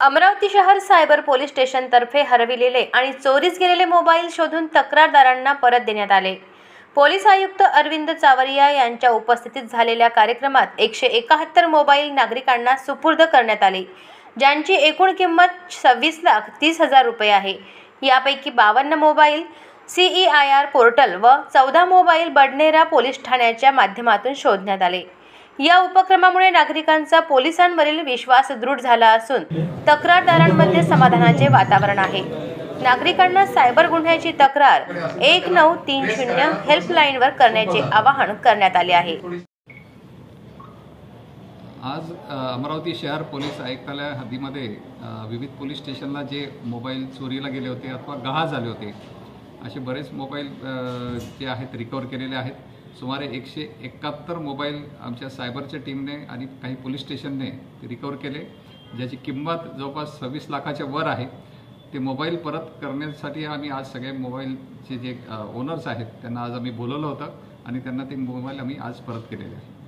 अमरावती शहर cyber police स्टेशनतर्फे हरविलेले आणि चोरीस गेलेले मोबाईल शोधून तक्रारदारांना परत देण्यात आले। पोलीस आयुक्त अरविंद चावरिया यांच्या उपस्थितीत झालेल्या कार्यक्रमात 171 मोबाईल नागरिकांना सुपूर्द करण्यात आले, ज्यांची एकूण किंमत 26,30,000 रुपये आहे। यापैकी 52 मोबाईल CEIR पोर्टल व 14 मोबाईल बडनेरा पोलीस ठाण्याच्या माध्यमातून शोधण्यात आले। या उपक्रमामुळे नागरिकांचा पोलिसांवरील विश्वास दृढ झाला असून तक्रारदारांमध्ये समाधानाचे वातावरण आहे। नागरिकांना सायबर गुन्ह्याची तक्रार 1930 हेल्पलाईनवर करण्याचे आवाहन करण्यात आले आहे। आज अमरावती शहर पोलीस आयुक्तालय हद्दीमध्ये विविध पोलीस स्टेशनला जे मोबाईल चोरीला गेले होते अथवा गहाळ झाले होते असे बरेच मोबाईल जे आहेत रिकवर केलेले आहेत। सुमारे 171 मोबाईल आमच्या सायबरच्या टीमने आणि काही पोलीस स्टेशनने रिकवर केले, ज्याची किंमत जवळपास 26 लाखाच्या वर आहे। ते मोबाईल परत करण्यासाठी आम्ही आज सगळे मोबाईलचे जे ओनर्स आहेत त्यांना आज आम्ही बोलवलं होतं आणि त्यांना ते मोबाईल आम्ही आज परत केलेले आहे।